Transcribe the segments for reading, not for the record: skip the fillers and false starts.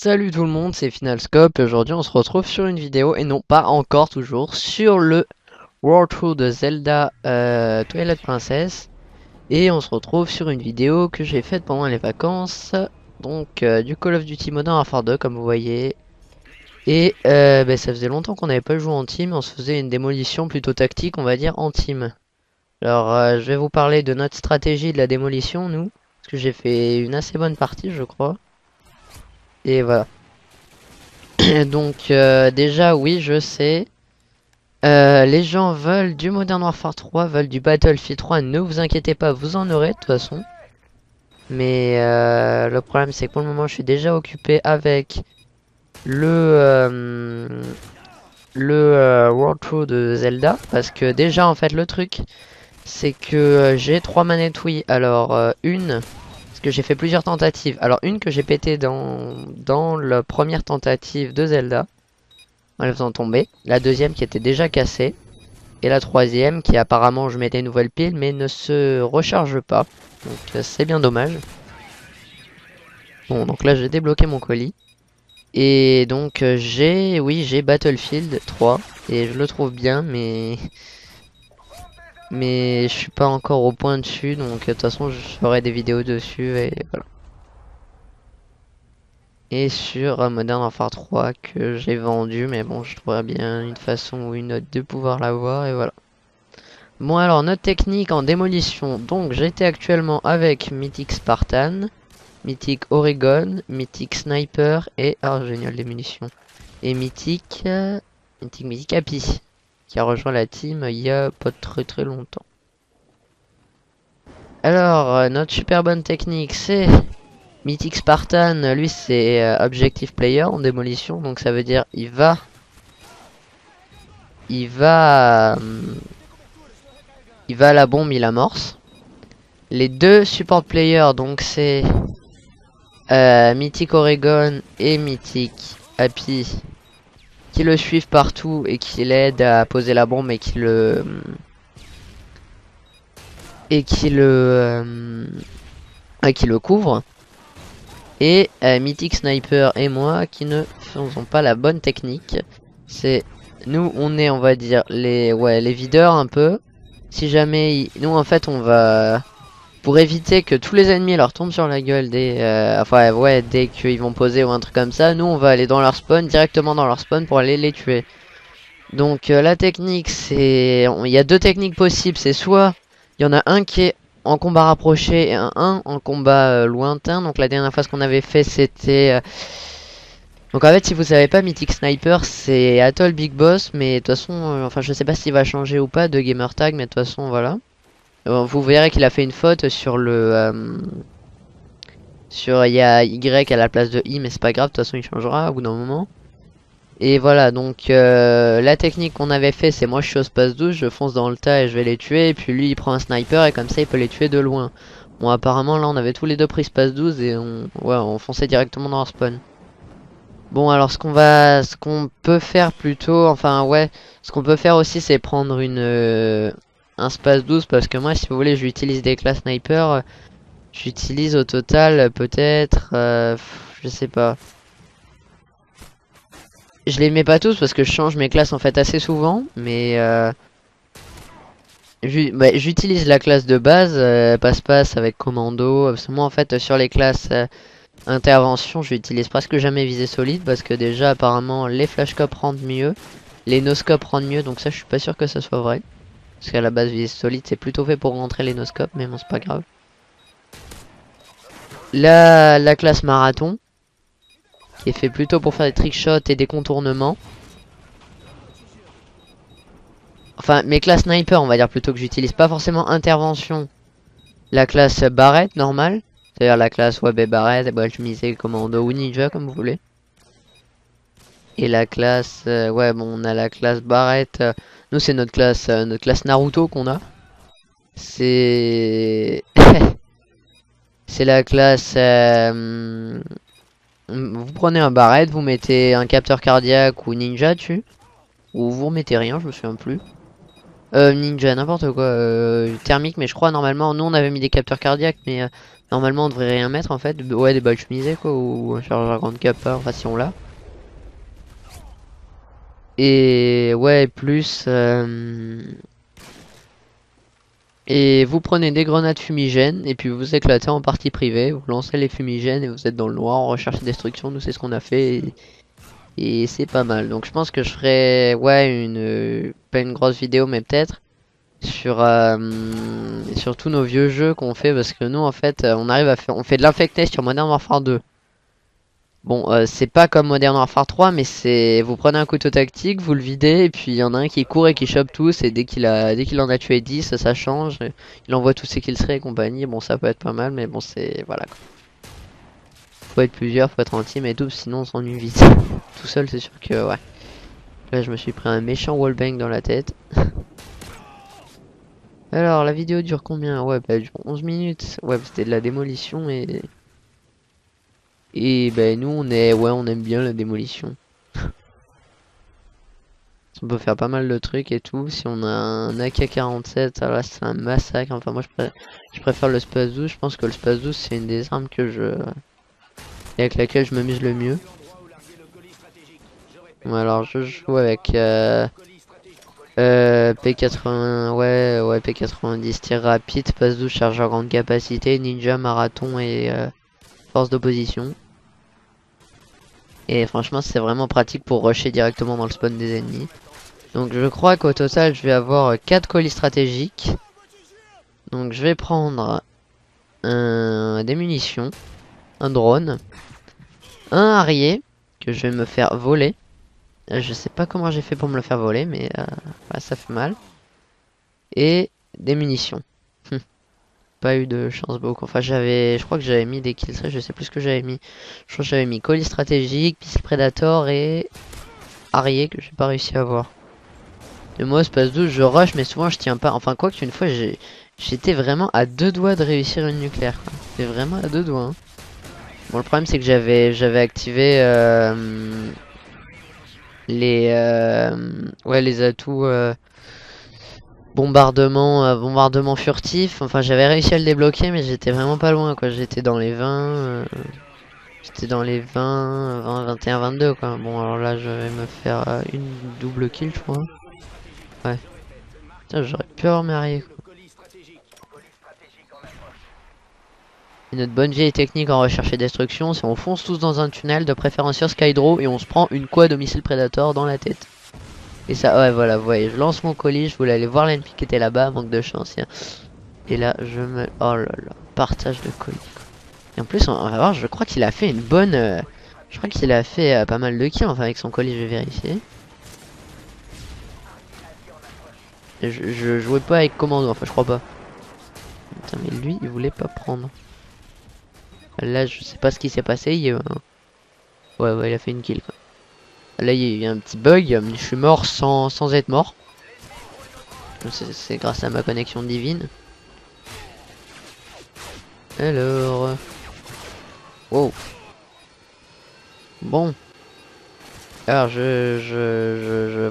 Salut tout le monde, c'est Finalscope et aujourd'hui on se retrouve sur une vidéo et non pas encore toujours sur le World Tour de Zelda Twilight Princess et on se retrouve sur une vidéo que j'ai faite pendant les vacances donc du Call of Duty Modern Warfare 2 comme vous voyez et ça faisait longtemps qu'on n'avait pas joué en team, on se faisait une démolition plutôt tactique on va dire en team. Alors je vais vous parler de notre stratégie de la démolition nous parce que j'ai fait une assez bonne partie je crois et voilà. Donc déjà oui je sais les gens veulent du Modern Warfare 3, veulent du Battlefield 3, ne vous inquiétez pas vous en aurez de toute façon. Mais le problème c'est que pour le moment je suis déjà occupé avec le World Tour de Zelda. Parce que déjà en fait le truc c'est que j'ai 3 manettes Wii. Alors une, parce que j'ai fait plusieurs tentatives. Alors une que j'ai pété dans la première tentative de Zelda en les faisant tomber, la deuxième qui était déjà cassée, et la troisième qui apparemment je mets des nouvelles piles mais ne se recharge pas, donc c'est bien dommage. Bon donc là j'ai débloqué mon colis, et donc j'ai Battlefield 3, et je le trouve bien mais je suis pas encore au point dessus, donc de toute façon je ferai des vidéos dessus, et voilà. Et sur Modern Warfare 3 que j'ai vendu, mais bon je trouverai bien une façon ou une autre de pouvoir l'avoir, et voilà. Bon alors notre technique en démolition, donc j'étais actuellement avec Mythic Spartan, Mythic Oregon, Mythic Sniper et... Ah génial les munitions. Et Mythic Happy, qui a rejoint la team il y a pas très longtemps. Alors notre super bonne technique c'est Mythic Spartan, lui c'est Objective Player en démolition, donc ça veut dire il va à la bombe, il amorce. Les deux support players, donc c'est Mythic Oregon et Mythic Happy, qui le suivent partout et qui l'aident à poser la bombe et qui le couvrent. Et Mythic Sniper et moi qui ne faisons pas la bonne technique. C'est nous on est on va dire les videurs un peu. Si jamais nous en fait on va, pour éviter que tous les ennemis leur tombent sur la gueule dès qu'ils vont poser ou un truc comme ça, nous on va aller dans leur spawn, directement dans leur spawn pour aller les tuer. Donc la technique c'est, il y a deux techniques possibles, c'est soit il y en a un qui est en combat rapproché et un en combat lointain. Donc la dernière fois ce qu'on avait fait c'était donc en fait si vous savez pas, Mythic Sniper c'est Atoll Big Boss, mais de toute façon enfin je sais pas s'il va changer ou pas de gamer tag, mais de toute façon voilà. Vous verrez qu'il a fait une faute sur il y a Y à la place de I, mais c'est pas grave, de toute façon il changera au bout d'un moment. Et voilà, donc la technique qu'on avait fait c'est moi je suis au space 12, je fonce dans le tas et je vais les tuer, et puis lui il prend un sniper et comme ça il peut les tuer de loin. Bon apparemment là on avait tous les deux pris space 12 et on fonçait directement dans leur spawn. Bon alors ce qu'on peut faire plutôt, enfin ouais, ce qu'on peut faire aussi c'est prendre un space 12, parce que moi si vous voulez j'utilise des classes sniper, j'utilise au total peut-être, je sais pas. Je les mets pas tous parce que je change mes classes en fait assez souvent, mais j'utilise la classe de base, passe-passe avec commando, parce que moi en fait sur les classes intervention j'utilise presque jamais visée solide, parce que déjà apparemment les flashcopes rendent mieux, les noscopes rendent mieux, donc ça je suis pas sûr que ça soit vrai. Parce qu'à la base visée solide c'est plutôt fait pour rentrer les noscopes, mais bon c'est pas grave. La classe marathon, qui est fait plutôt pour faire des trickshots et des contournements. Enfin, mes classes sniper, on va dire plutôt, que j'utilise pas forcément intervention. La classe barrette normale, c'est-à-dire la classe web et barrette, et je commando ou ninja comme vous voulez. Et la classe, ouais bon, on a la classe barrette. Nous c'est notre classe Naruto qu'on a. C'est c'est la classe. Vous prenez un barrette, vous mettez un capteur cardiaque ou ninja dessus, ou vous remettez rien, je me souviens plus. Ninja, n'importe quoi. Thermique, mais je crois normalement, nous on avait mis des capteurs cardiaques, mais normalement on devrait rien mettre en fait. Ouais, des balles chemisées quoi, ou un chargeur grande capa, enfin si on l'a. Et ouais, plus. Et vous prenez des grenades fumigènes, et puis vous éclatez en partie privée, vous lancez les fumigènes et vous êtes dans le noir en recherche et destruction. Nous c'est ce qu'on a fait. Et c'est pas mal. Donc je pense que je ferai ouais pas une grosse vidéo mais peut-être sur tous nos vieux jeux qu'on fait parce que nous en fait on fait de l'infecté sur Modern Warfare 2. Bon c'est pas comme Modern Warfare 3 mais c'est vous prenez un couteau tactique, vous le videz et puis il y en a un qui court et qui chope tous et dès qu'il en a tué 10 ça change, il envoie tous ses kills et compagnie. Bon ça peut être pas mal mais bon c'est voilà quoi. Faut être plusieurs, faut être en team et tout sinon on s'ennuie vite. Tout seul c'est sûr que ouais. Là je me suis pris un méchant wallbang dans la tête. Alors la vidéo dure combien? Ouais bah elle dure 11 minutes. Ouais c'était de la démolition et bah nous on aime bien la démolition. On peut faire pas mal de trucs et tout. Si on a un AK-47, alors là c'est un massacre. Enfin moi je préfère le Space 12. Je pense que le Space 12 c'est une des armes avec laquelle je m'amuse le mieux. Bon, alors je joue avec P80, ouais P90 tir rapide, passe 12 chargeur grande capacité, ninja, marathon et force d'opposition. Et franchement c'est vraiment pratique pour rusher directement dans le spawn des ennemis. Donc je crois qu'au total je vais avoir 4 colis stratégiques. Donc je vais prendre des munitions, un drone, un harrier que je vais me faire voler. Je sais pas comment j'ai fait pour me le faire voler mais ouais, ça fait mal. Et des munitions. Pas eu de chance beaucoup. Enfin je crois que j'avais mis des kills, je sais plus ce que j'avais mis. Je crois que j'avais mis colis stratégique, pistol predator et harrier que j'ai pas réussi à avoir. Et moi space 12 je rush mais souvent je tiens pas. Enfin quoi qu'une fois j'étais vraiment à 2 doigts de réussir une nucléaire. J'étais vraiment à 2 doigts. Hein. Bon le problème c'est que j'avais activé les atouts bombardement furtif. Enfin j'avais réussi à le débloquer mais j'étais vraiment pas loin quoi. J'étais dans les 20. J'étais dans les 20, 21, 22 quoi. Bon alors là je vais me faire une double kill je crois. Ouais. Putain j'aurais pu avoir marié quoi. Et notre bonne vieille technique en recherche et destruction, c'est on fonce tous dans un tunnel, de préférence sur Skydraw, et on se prend une quad au missile Predator dans la tête. Et ça, ouais voilà, vous voyez, je lance mon colis, je voulais aller voir l'ennemi qui était là-bas, manque de chance. Et là, oh là là, partage de colis quoi. Et en plus, on va voir, je crois qu'il a fait une bonne... je crois qu'il a fait pas mal de kills, enfin avec son colis, je vais vérifier. Je jouais pas avec commando, enfin je crois pas. Putain, mais lui, il voulait pas prendre. Là, je sais pas ce qui s'est passé. Ouais, il a fait une kill quoi. Là, il y a eu un petit bug. Je suis mort sans être mort. C'est grâce à ma connexion divine. Alors. Wow. Bon. Alors,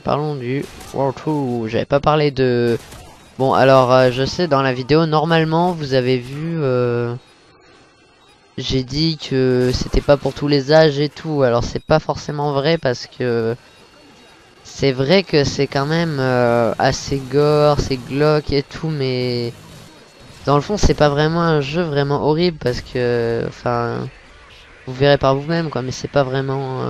parlons du World 2. J'avais pas parlé de. Bon, alors, je sais, dans la vidéo, normalement, vous avez vu. J'ai dit que c'était pas pour tous les âges et tout. Alors c'est pas forcément vrai parce que c'est vrai que c'est quand même assez gore, c'est glauque et tout, mais dans le fond c'est pas vraiment un jeu vraiment horrible parce que, enfin, vous verrez par vous-même quoi. Mais c'est pas vraiment,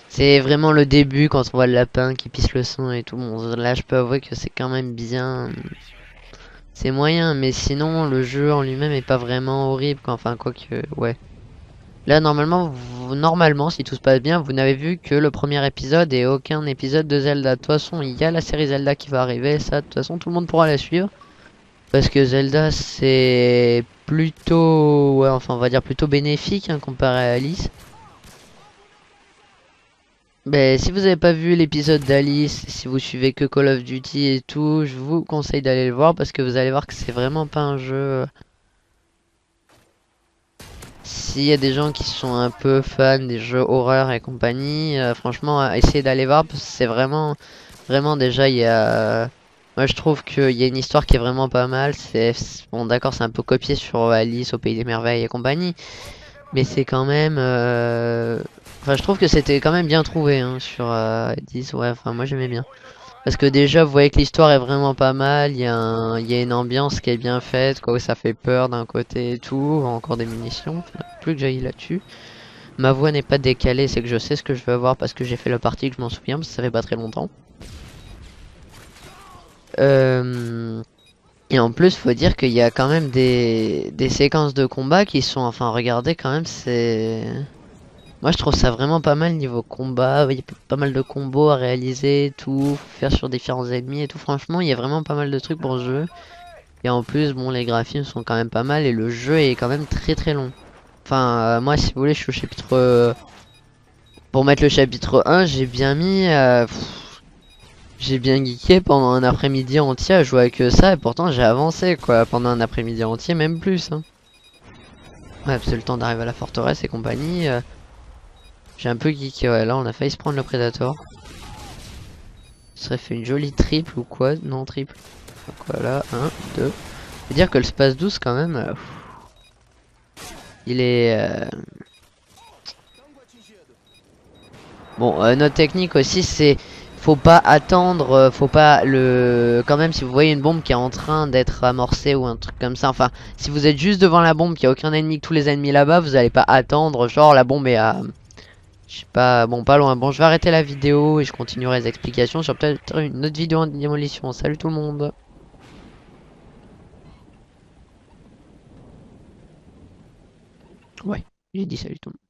c'est vraiment le début quand on voit le lapin qui pisse le sang et tout. Bon là je peux avouer que c'est quand même bien. C'est moyen, mais sinon le jeu en lui-même est pas vraiment horrible quoi. Enfin quoi que, ouais. Là normalement si tout se passe bien vous n'avez vu que le premier épisode et aucun épisode de Zelda. De toute façon il y a la série Zelda qui va arriver, ça de toute façon tout le monde pourra la suivre. Parce que Zelda c'est plutôt, ouais enfin on va dire plutôt bénéfique hein, comparé à Alice. Mais si vous avez pas vu l'épisode d'Alice, si vous suivez que Call of Duty et tout, je vous conseille d'aller le voir parce que vous allez voir que c'est vraiment pas un jeu. S'il y a des gens qui sont un peu fans des jeux horreur et compagnie, franchement, essayez d'aller voir parce que c'est vraiment Vraiment déjà il y a... Moi je trouve qu'il y a une histoire qui est vraiment pas mal. Bon d'accord c'est un peu copié sur Alice au Pays des Merveilles et compagnie. Mais c'est quand même... Enfin je trouve que c'était quand même bien trouvé hein, sur Alice. Ouais enfin moi j'aimais bien. Parce que déjà vous voyez que l'histoire est vraiment pas mal. Il y a une ambiance qui est bien faite. Quoi, ça fait peur d'un côté et tout. Encore des munitions. Plus que j'aille là-dessus. Ma voix n'est pas décalée, c'est que je sais ce que je veux avoir parce que j'ai fait la partie, que je m'en souviens, parce que ça fait pas très longtemps. Et en plus, faut dire qu'il y a quand même des séquences de combat qui sont, enfin, regardez quand même, c'est... Moi, je trouve ça vraiment pas mal niveau combat. Il y a pas mal de combos à réaliser, tout, faire sur différents ennemis et tout. Franchement, il y a vraiment pas mal de trucs pour ce jeu. Et en plus, bon, les graphismes sont quand même pas mal et le jeu est quand même très très long. Enfin, moi, si vous voulez, je suis au chapitre... Pour mettre le chapitre 1, j'ai bien mis... j'ai bien geeké pendant un après-midi entier à jouer avec ça et pourtant j'ai avancé quoi pendant un après-midi entier, même plus. Hein. Ouais, parce que le temps d'arriver à la forteresse et compagnie, j'ai un peu geeké. Ouais, là on a failli se prendre le Predator. Ça serait fait une jolie triple ou quoi? Non, triple. Donc voilà, 1, 2. Faut dire que le space 12 quand même, il est... Bon, notre technique aussi c'est... Faut pas attendre, faut pas le... Quand même si vous voyez une bombe qui est en train d'être amorcée ou un truc comme ça, enfin si vous êtes juste devant la bombe, qu'il n'y a aucun ennemi, que tous les ennemis là-bas, vous allez pas attendre, genre la bombe est à... Je sais pas, bon pas loin. Bon je vais arrêter la vidéo et je continuerai les explications sur peut-être une autre vidéo en démolition. Salut tout le monde. Ouais, j'ai dit salut tout le monde.